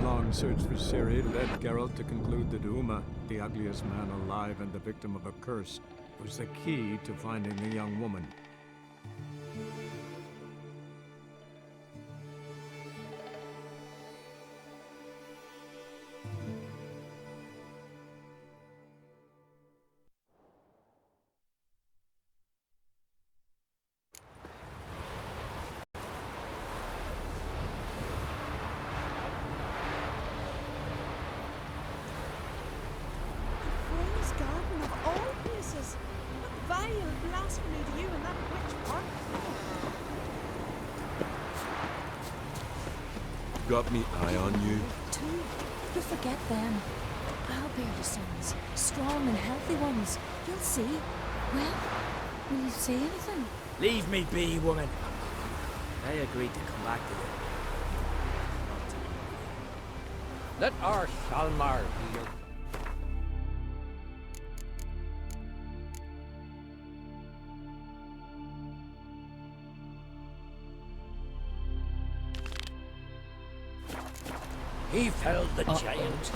long search for Ciri led Geralt to conclude that Uma, the ugliest man alive and the victim of a curse, was the key to finding the young woman. Got me eye on you. Too. You forget them. I'll bear your sons. Strong and healthy ones. You'll see. Well, will you say anything? Leave me be, woman. I agreed to come back to you. Let our Shalmar be your... He felled the giant.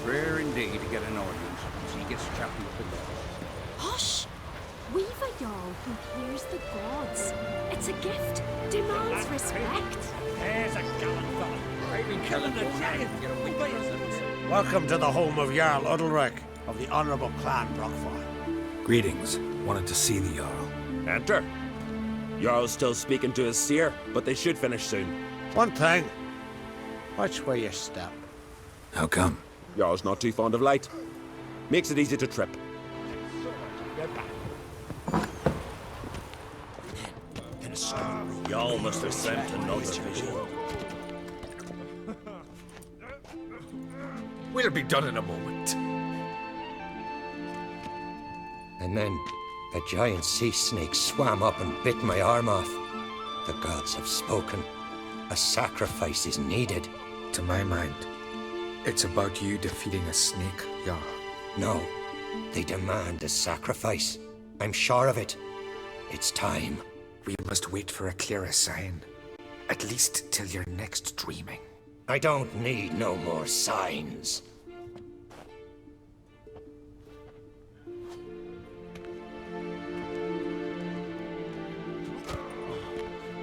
Rare indeed to get an audience. She gets chatting with the gods. Hush! We've a Jarl who hears the gods. It's a gift. Demands respect. There's a gallant fellow. I've been killing the giant. Welcome to the home of Jarl Udalric of the Honourable Clan Brockfire. Greetings. Wanted to see the Jarl. Enter. Jarl's still speaking to his seer, but they should finish soon. One thing. Watch where you step. How come? Jarl's not too fond of light. Makes it easy to trip. Jarl must have sent another vision. We'll be done in a moment. And then a giant sea snake swam up and bit my arm off. The gods have spoken. A sacrifice is needed. To my mind, it's about you defeating a snake, Jarl. No, they demand a sacrifice. I'm sure of it. It's time. We must wait for a clearer sign. At least till your next dreaming. I don't need no more signs.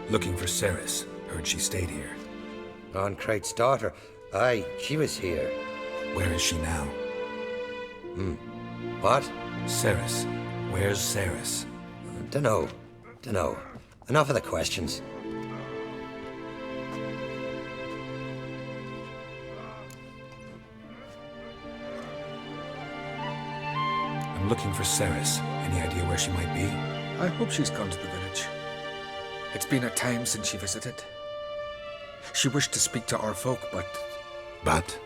Looking for Ceres. Heard she stayed here. Onkrate's daughter. Aye, she was here. Where is she now? What? Ceres. Where's Ceres? Dunno. Enough of the questions. I'm looking for Ceres. Any idea where she might be? I hope she's gone to the village. It's been a time since she visited. She wished to speak to our folk, but... But?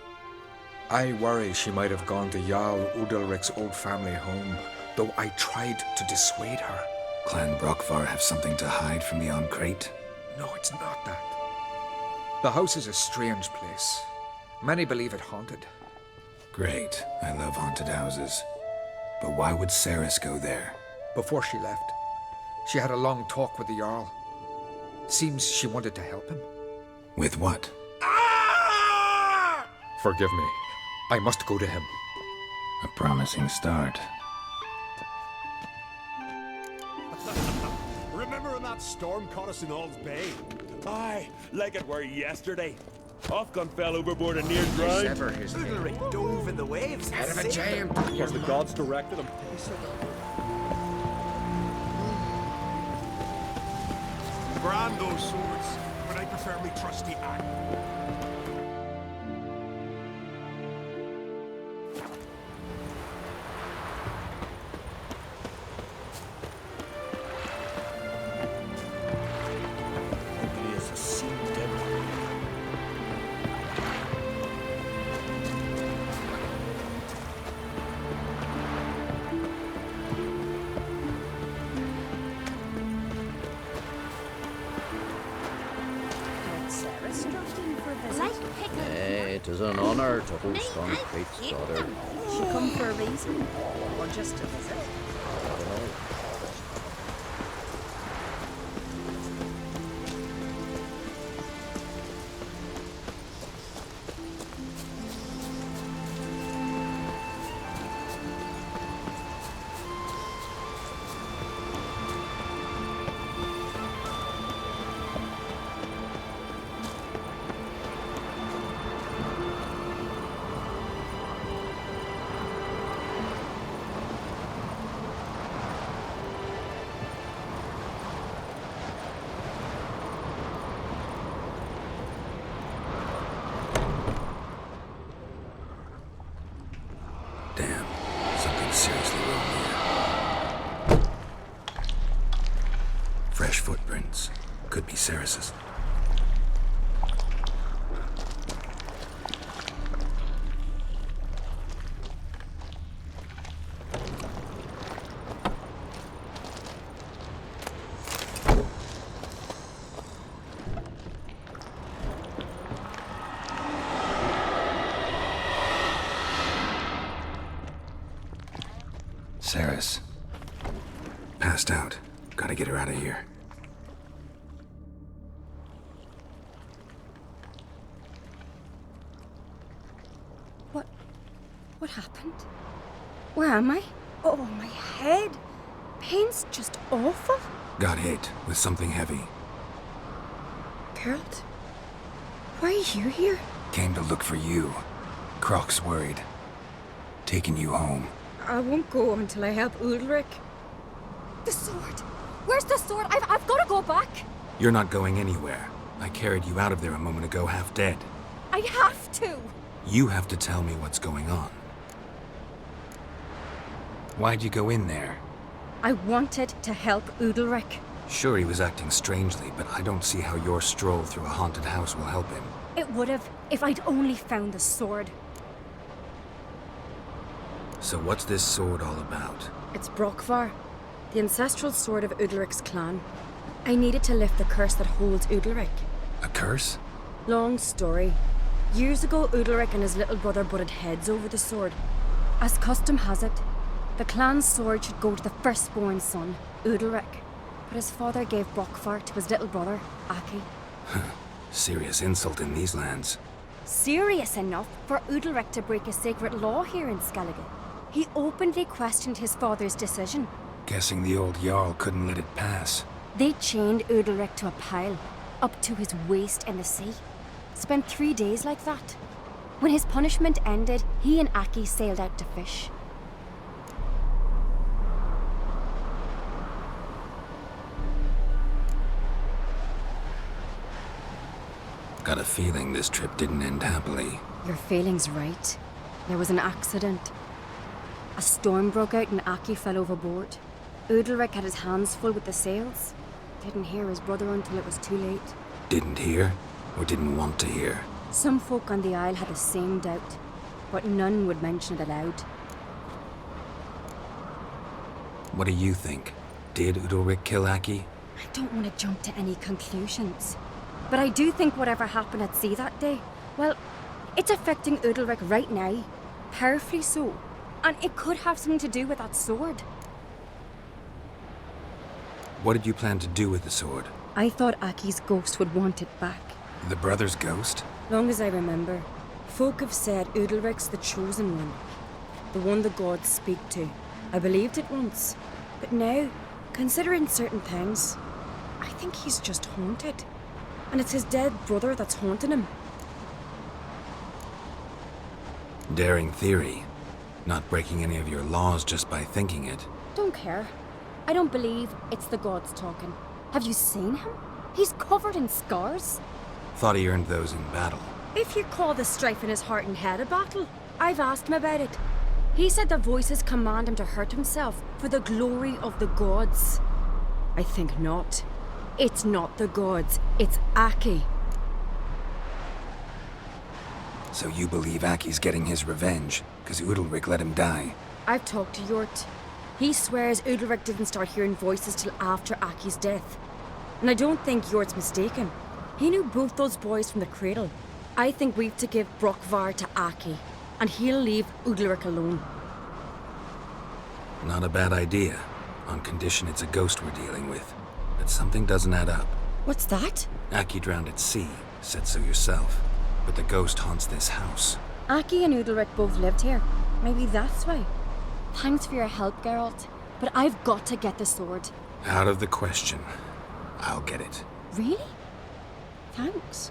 I worry she might have gone to Jarl Udalric's old family home, though I tried to dissuade her. Clan Brockvar have something to hide from the Oncrate? No, it's not that. The house is a strange place. Many believe it haunted. Great. I love haunted houses. But why would Ceres go there? Before she left, she had a long talk with the Jarl. Seems she wanted to help him. With what? Forgive me. I must go to him. A promising start. Remember when that storm caught us in Ald's Bay? Aye, like it were yesterday. Ofcon fell overboard and near drowned. Sever his head. Udalric dove in the waves. Head of a giant. Because the gods directed him. Brand those swords, but I prefer me trusty axe. Ugly as a sea devil. It is an honor to host on Fate's daughter. She come for a reason, or just to visit? I don't know. Damn, something seriously wrong here. Fresh footprints. Could be Ceres's. Ceres. Passed out. Gotta get her out of here. What happened? Where am I? Oh, my head. Pain's just awful. Got hit with something heavy. Geralt, why are you here? Came to look for you. Croc's worried. Taking you home. I won't go until I help Udalric. The sword! Where's the sword? I've got to go back! You're not going anywhere. I carried you out of there a moment ago half dead. I have to! You have to tell me what's going on. Why'd you go in there? I wanted to help Udalric. Sure, he was acting strangely, but I don't see how your stroll through a haunted house will help him. It would have if I'd only found the sword. So what's this sword all about? It's Brokvar, the ancestral sword of Udalric's clan. I needed to lift the curse that holds Udalric. A curse? Long story. Years ago, Udalric and his little brother butted heads over the sword. As custom has it, the clan's sword should go to the firstborn son, Udalric. But his father gave Brokvar to his little brother, Aki. Serious insult in these lands. Serious enough for Udalric to break a sacred law here in Skellige. He openly questioned his father's decision. Guessing the old Jarl couldn't let it pass. They chained Udalric to a pile, up to his waist in the sea. Spent 3 days like that. When his punishment ended, he and Aki sailed out to fish. Got a feeling this trip didn't end happily. Your feeling's right. There was an accident. A storm broke out and Aki fell overboard. Udalric had his hands full with the sails. Didn't hear his brother until it was too late. Didn't hear? Or didn't want to hear? Some folk on the Isle had the same doubt, but none would mention it aloud. What do you think? Did Udalric kill Aki? I don't want to jump to any conclusions. But I do think whatever happened at sea that day, well, it's affecting Udalric right now. Powerfully so. And it could have something to do with that sword. What did you plan to do with the sword? I thought Aki's ghost would want it back. The brother's ghost? Long as I remember, folk have said Udalric's the chosen one. The one the gods speak to. I believed it once. But now, considering certain things, I think he's just haunted. And it's his dead brother that's haunting him. Daring theory. Not breaking any of your laws just by thinking it. Don't care. I don't believe it's the gods talking. Have you seen him? He's covered in scars. Thought he earned those in battle. If you call the strife in his heart and head a battle, I've asked him about it. He said the voices command him to hurt himself for the glory of the gods. I think not. It's not the gods, it's AQUA. So you believe Aki's getting his revenge, because Udalric let him die? I've talked to Yort. He swears Udalric didn't start hearing voices till after Aki's death. And I don't think Yort's mistaken. He knew both those boys from the cradle. I think we've to give Brockvar to AQUA, and he'll leave Udalric alone. Not a bad idea, on condition it's a ghost we're dealing with. But something doesn't add up. What's that? Aki drowned at sea, said so yourself. But the ghost haunts this house. AQUA and Udalric both lived here. Maybe that's why. Thanks for your help, Geralt. But I've got to get the sword. Out of the question. I'll get it. Really? Thanks.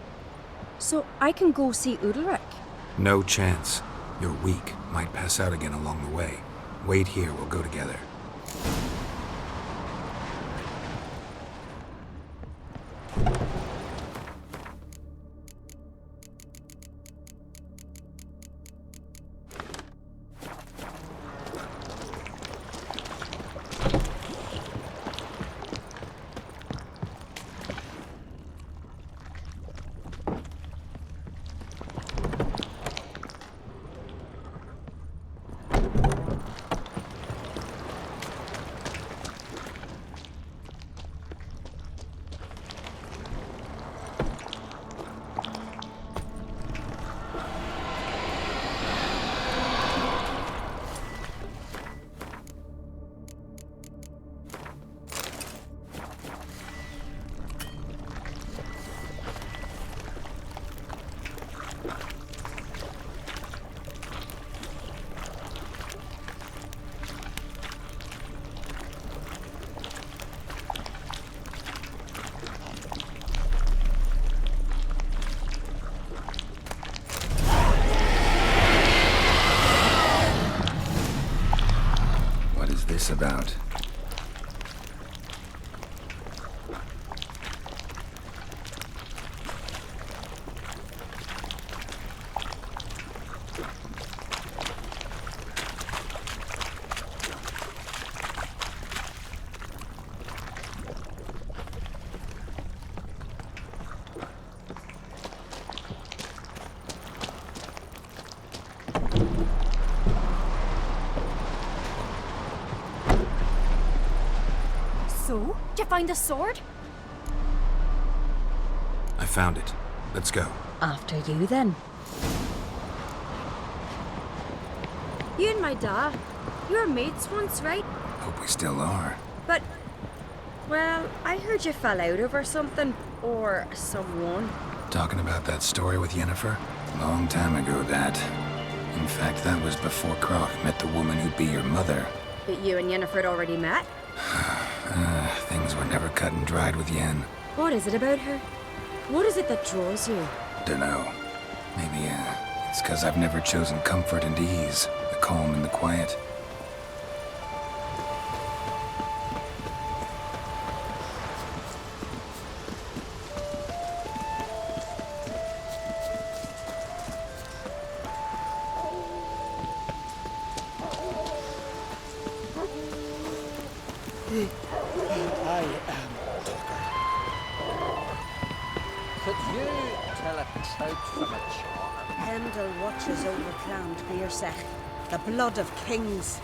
So I can go see Udalric? No chance. You're weak. Might pass out again along the way. Wait here, we'll go together. About. So, did you find the sword? I found it. Let's go. After you, then. You and my dad, you were mates once, right? Hope we still are. But, well, I heard you fell out over something. Or someone. Talking about that story with Yennefer? Long time ago, that. In fact, that was before Croc met the woman who'd be your mother. But you and Yennefer had already met? Things were never cut and dried with Yen. What is it about her? What is it that draws you? Dunno. Maybe, it's 'cause I've never chosen comfort and ease, the calm and the quiet. Could you tell a cloak from a charm? Pendle watches over Clan Beersech, the blood of kings.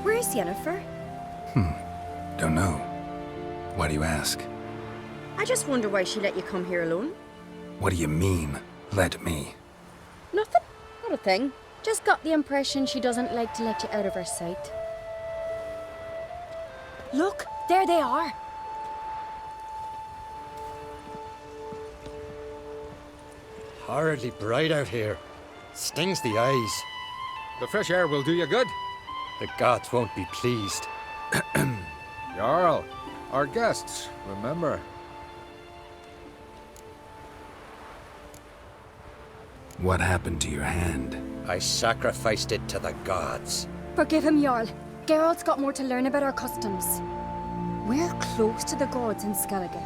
Where's Yennefer? Don't know. Why do you ask? I just wonder why she let you come here alone. What do you mean, let me? Nothing. Not a thing. Just got the impression she doesn't like to let you out of her sight. Look, there they are. Horridly bright out here. Stings the eyes. The fresh air will do you good. The gods won't be pleased. Jarl, our guests, remember. What happened to your hand? I sacrificed it to the gods. Forgive him, Jarl. Geralt's got more to learn about our customs. We're close to the gods in Skellige,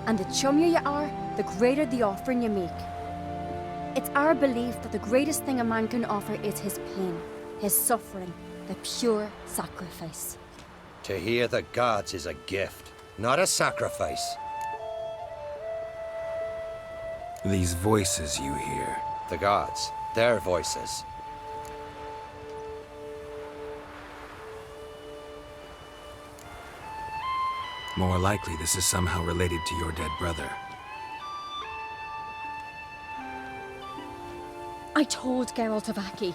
and the chummier you are, the greater the offering you make. It's our belief that the greatest thing a man can offer is his pain, his suffering, the pure sacrifice. To hear the gods is a gift, not a sacrifice. These voices you hear. The gods, their voices. More likely this is somehow related to your dead brother. I told Geralt of Aki.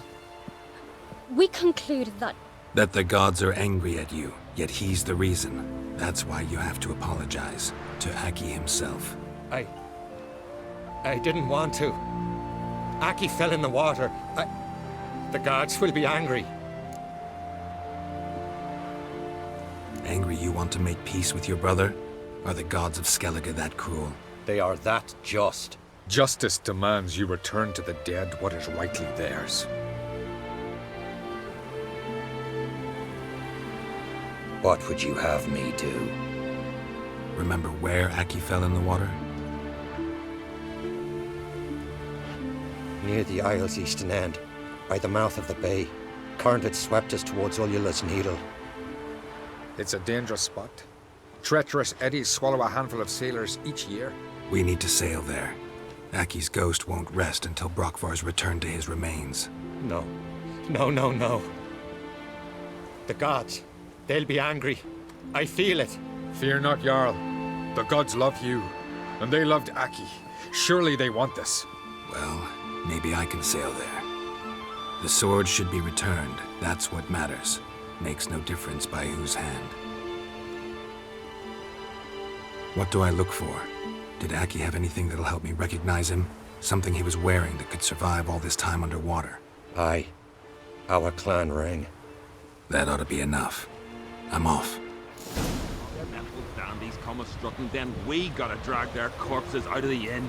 We concluded that... That the gods are angry at you, yet he's the reason. That's why you have to apologize to Aki himself. I didn't want to. Aki fell in the water. The gods will be angry. Angry you want to make peace with your brother? Are the gods of Skellige that cruel? They are that just. Justice demands you return to the dead what is rightly theirs. What would you have me do? Remember where Aki fell in the water? Near the isle's eastern end, by the mouth of the bay. Current had swept us towards Ullula's Needle. It's a dangerous spot. Treacherous eddies swallow a handful of sailors each year. We need to sail there. Aki's ghost won't rest until Brokvar's returned to his remains. No. No. The gods, they'll be angry. I feel it. Fear not, Jarl. The gods love you, and they loved Aki. Surely they want this. Well, maybe I can sail there. The sword should be returned. That's what matters. Makes no difference by whose hand. What do I look for? Did Aki have anything that'll help me recognize him? Something he was wearing that could survive all this time underwater? Aye. Our clan ring. That ought to be enough. I'm off. Their mental dandies come a strutting, then we gotta drag their corpses out of the inn.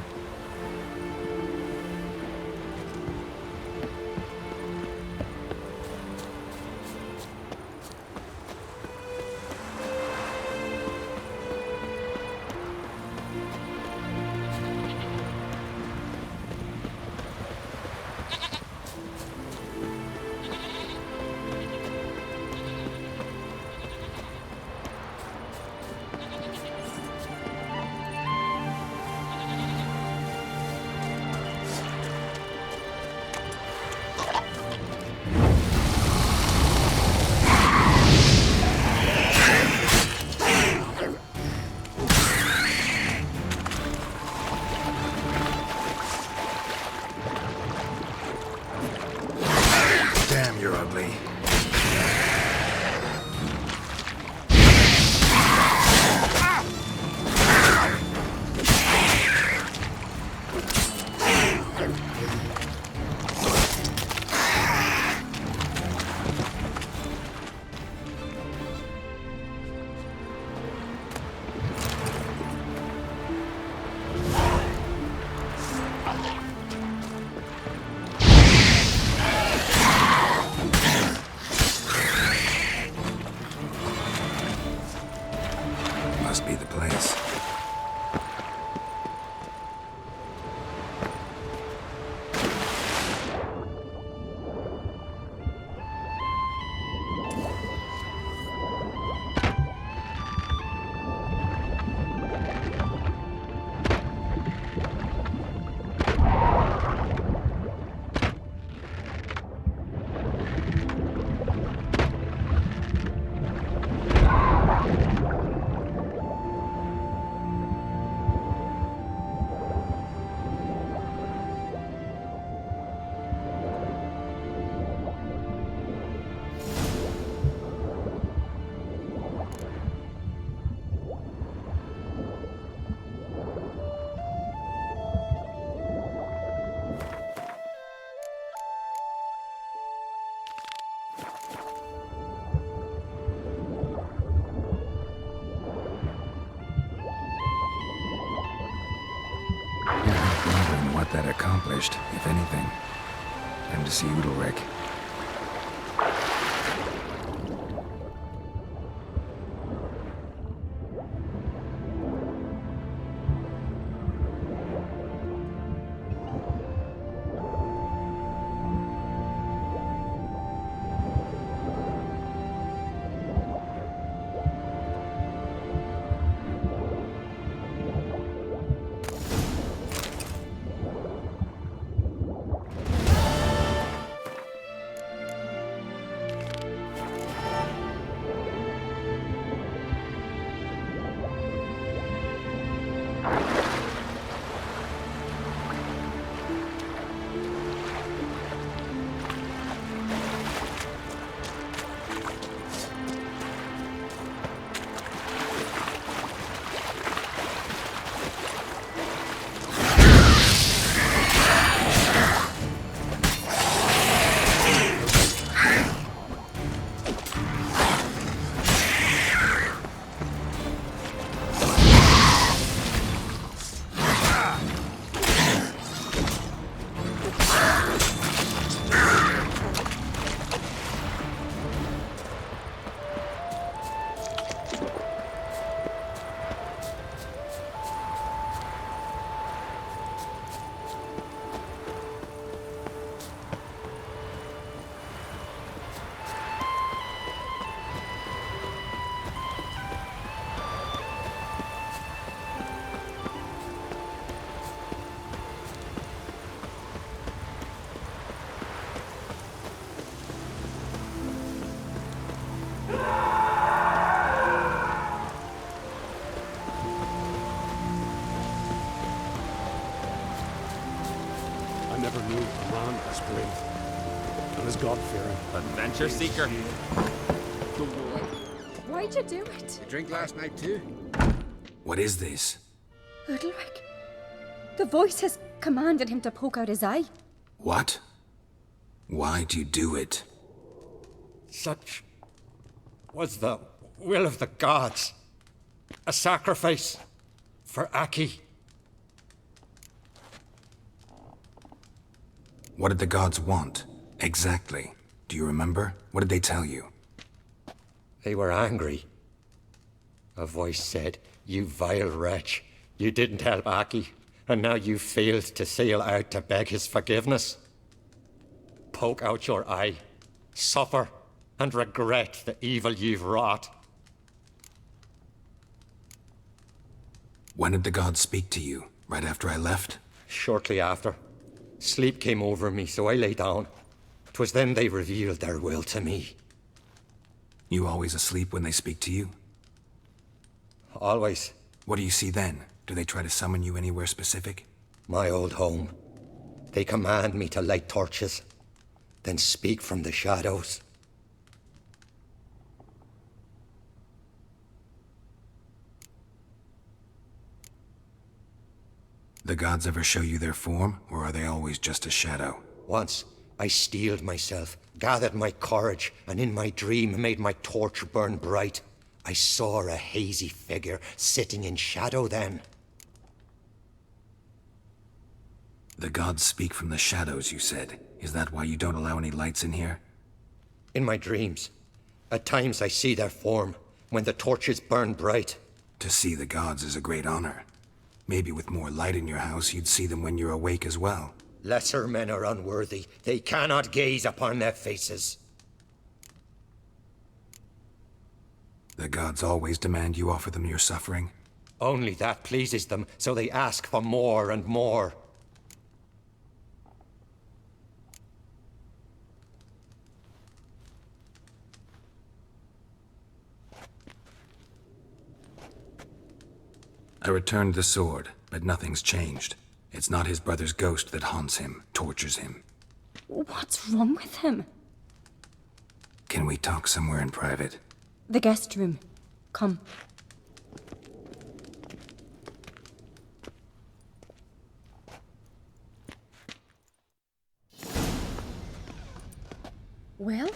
You're ugly. that accomplished, if anything. Time to see Udalric. God-fearing. Adventure seeker. Why'd you do it? You drink last night too? What is this? Udalric. The voice has commanded him to poke out his eye. What? Why'd you do it? Such was the will of the gods. A sacrifice for AQUA. What did the gods want? Exactly. Do you remember? What did they tell you? They were angry. A voice said, "You vile wretch, you didn't help AQUA, and now you failed to sail out to beg his forgiveness. Poke out your eye, suffer, and regret the evil you've wrought." When did the gods speak to you? Right after I left? Shortly after. Sleep came over me, so I lay down. 'Twas then they revealed their will to me. You always asleep when they speak to you? Always. What do you see then? Do they try to summon you anywhere specific? My old home. They command me to light torches, then speak from the shadows. The gods ever show you their form, or are they always just a shadow? Once, I steeled myself, gathered my courage, and in my dream made my torch burn bright. I saw a hazy figure sitting in shadow then. The gods speak from the shadows, you said. Is that why you don't allow any lights in here? In my dreams. At times I see their form, when the torches burn bright. To see the gods is a great honor. Maybe with more light in your house, you'd see them when you're awake as well. Lesser men are unworthy. They cannot gaze upon their faces. The gods always demand you offer them your suffering? Only that pleases them, so they ask for more and more. I returned the sword, but nothing's changed. It's not his brother's ghost that haunts him, tortures him. What's wrong with him? Can we talk somewhere in private? The guest room. Come. Well,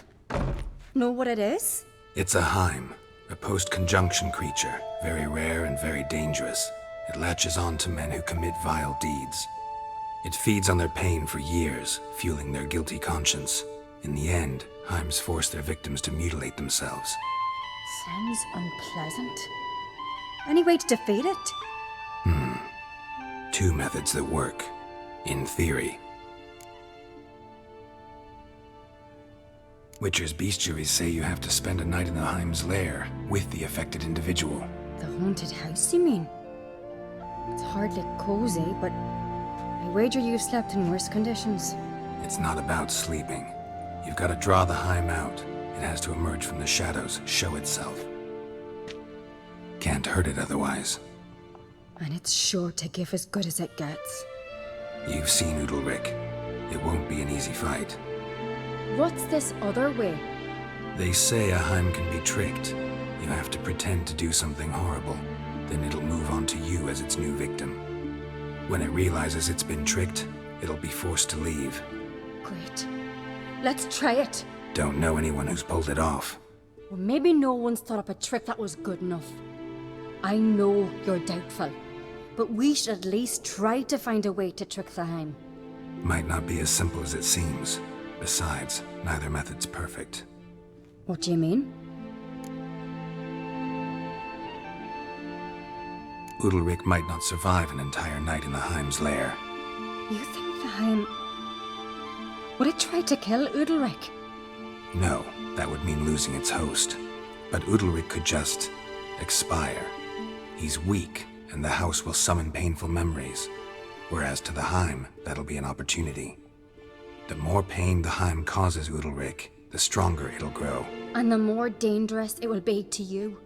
know what it is? It's a Heim, a post-conjunction creature, very rare and very dangerous. It latches on to men who commit vile deeds. It feeds on their pain for years, fueling their guilty conscience. In the end, Heims force their victims to mutilate themselves. Sounds unpleasant. Any way to defeat it? Two methods that work, in theory. Witcher's bestiaries say you have to spend a night in the Heim's lair with the affected individual. The haunted house, you mean? It's hardly cozy, but I wager you've slept in worse conditions. It's not about sleeping. You've got to draw the Heim out. It has to emerge from the shadows, show itself. Can't hurt it otherwise. And it's sure to give as good as it gets. You've seen Udalric. It won't be an easy fight. What's this other way? They say a Heim can be tricked. You have to pretend to do something horrible. Then it'll move on to you as its new victim. When it realizes it's been tricked, it'll be forced to leave. Great. Let's try it. Don't know anyone who's pulled it off. Well, maybe no one's thought up a trick that was good enough. I know you're doubtful, but we should at least try to find a way to trick the Heim. Might not be as simple as it seems. Besides, neither method's perfect. What do you mean? Udalric might not survive an entire night in the Heim's lair. You think the Heim... Would it try to kill Udalric? No, that would mean losing its host. But Udalric could just... expire. He's weak, and the house will summon painful memories. Whereas to the Heim, that'll be an opportunity. The more pain the Heim causes Udalric, the stronger it'll grow. And the more dangerous it will be to you.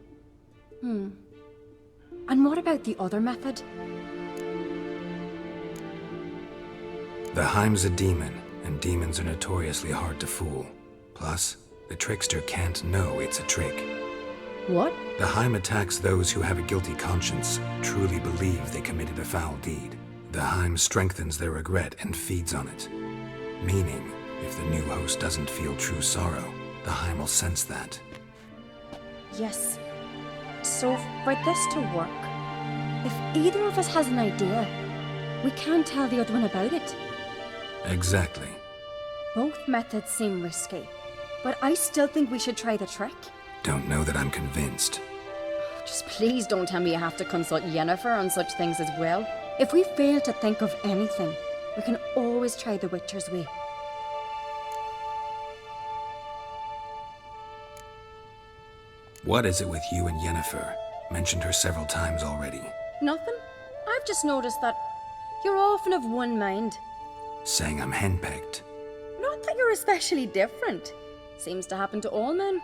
And what about the other method? The Heim's a demon, and demons are notoriously hard to fool. Plus, the trickster can't know it's a trick. What? The Heim attacks those who have a guilty conscience, truly believe they committed a foul deed. The Heim strengthens their regret and feeds on it. Meaning, if the new host doesn't feel true sorrow, the Heim will sense that. Yes. So, for this to work, if either of us has an idea, we can't tell the other one about it. Exactly. Both methods seem risky, but I still think we should try the trick. Don't know that I'm convinced. Just please don't tell me you have to consult Yennefer on such things as well. If we fail to think of anything, we can always try the Witcher's way. What is it with you and Yennefer? Mentioned her several times already. Nothing. I've just noticed that you're often of one mind. Saying I'm henpecked. Not that you're especially different. Seems to happen to all men.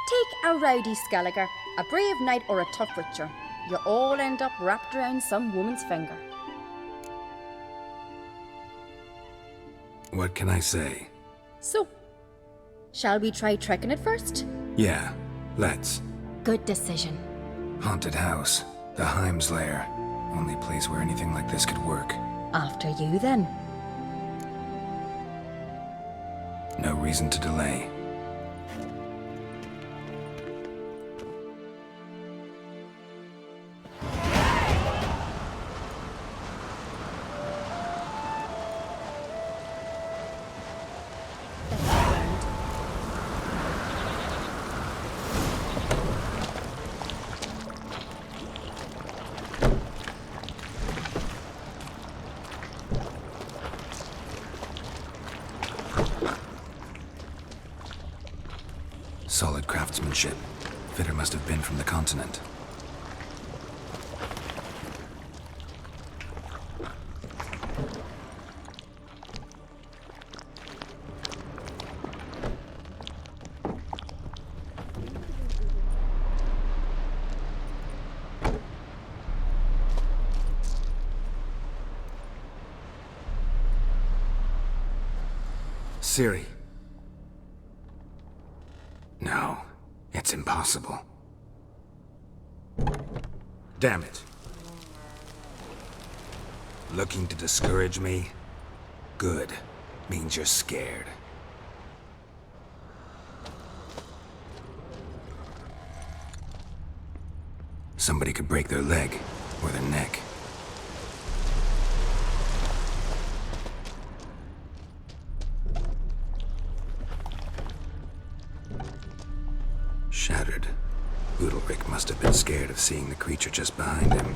Take a rowdy Skelliger, a brave knight or a tough witcher. You all end up wrapped around some woman's finger. What can I say? So, shall we try tricking it first? Yeah, let's. Good decision. Haunted house. The Heim's lair. Only place where anything like this could work. After you, then. No reason to delay. Solid craftsmanship. Fitter must have been from the continent. Ciri. No, it's impossible. Damn it. Looking to discourage me? Good. Means you're scared. Somebody could break their leg or their neck. Shattered. Udalric must have been scared of seeing the creature just behind him.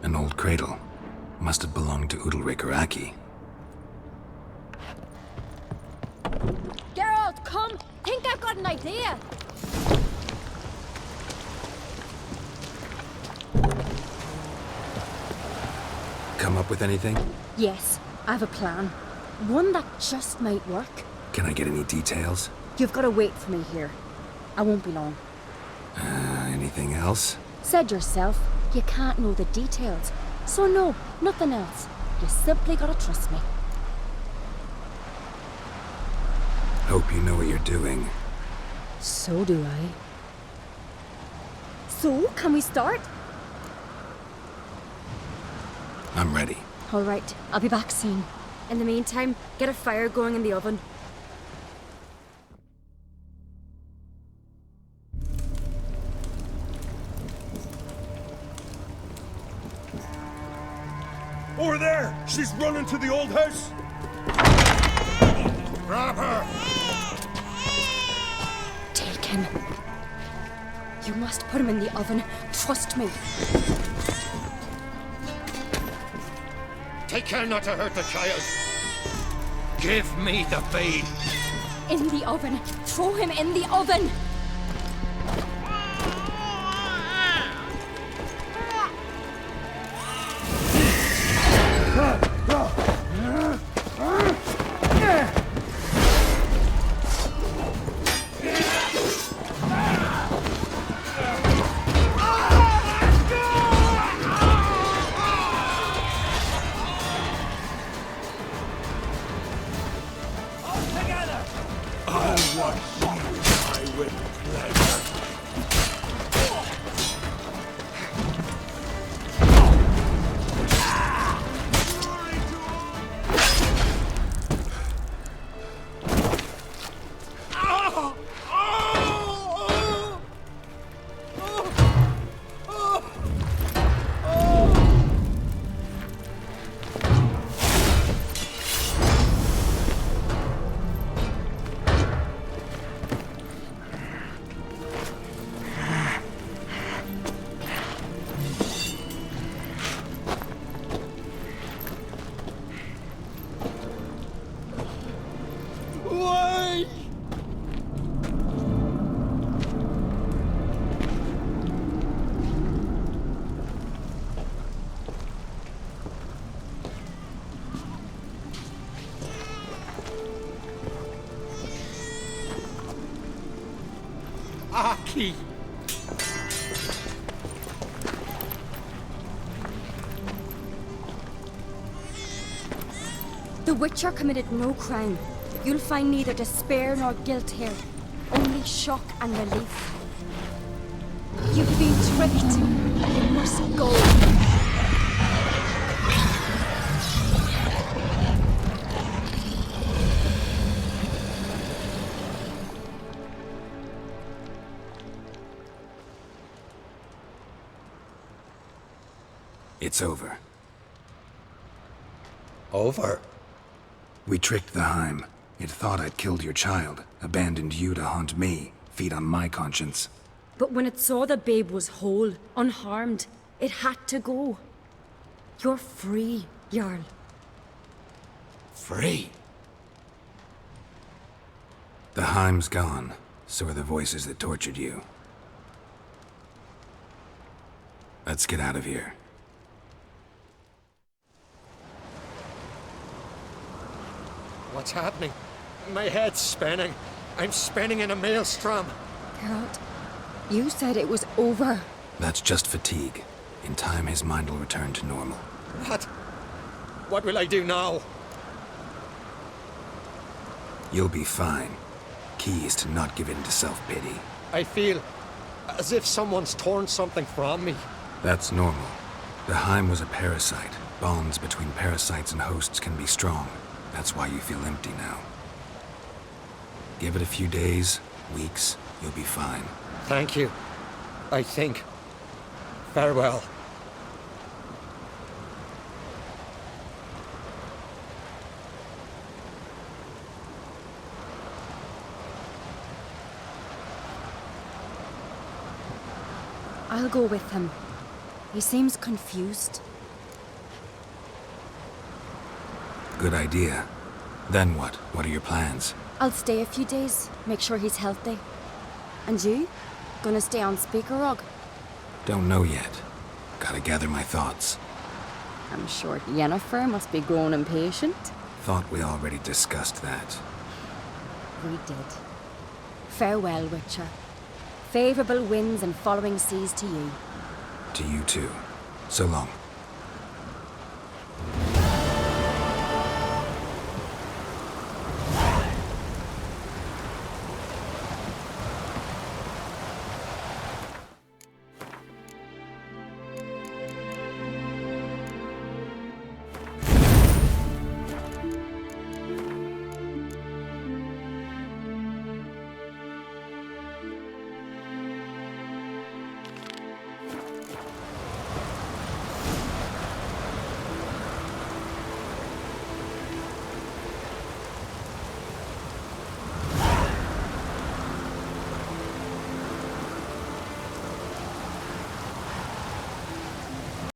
An old cradle. Must have belonged to Udalric or Aki. Geralt, come! Think I've got an idea! Come up with anything? Yes, I have a plan. One that just might work. Can I get any details? You've got to wait for me here. I won't be long. Anything else? Said yourself, you can't know the details. So no, nothing else. You simply gotta trust me. Hope you know what you're doing. So do I. So, can we start? I'm ready. All right, I'll be back soon. In the meantime, get a fire going in the oven. Over there! She's running to the old house! Grab her! Take him. You must put him in the oven. Trust me. Take care not to hurt the child. Give me the babe. In the oven. Throw him in the oven. Aki! The Witcher committed no crime. You'll find neither despair nor guilt here. Only shock and relief. You've been tricked. You must go. It's over. Over? We tricked the Heim. It thought I'd killed your child, abandoned you to haunt me, feed on my conscience. But when it saw the babe was whole, unharmed, it had to go. You're free, Jarl. Free? The Heim's gone, so are the voices that tortured you. Let's get out of here. What's happening? My head's spinning. I'm spinning in a maelstrom. Geralt, you said it was over. That's just fatigue. In time, his mind will return to normal. What? What will I do now? You'll be fine. Key is to not give in to self-pity. I feel as if someone's torn something from me. That's normal. The Heim was a parasite. Bonds between parasites and hosts can be strong. That's why you feel empty now. Give it a few days, weeks, you'll be fine. Thank you. I think. Farewell. I'll go with him. He seems confused. Good idea. Then what? What are your plans? I'll stay a few days, make sure he's healthy. And you? Gonna stay on Speaker Rog? Don't know yet. Gotta gather my thoughts. I'm sure Yennefer must be grown impatient. Thought we already discussed that. We did. Farewell, Witcher. Favourable winds and following seas to you. To you too. So long.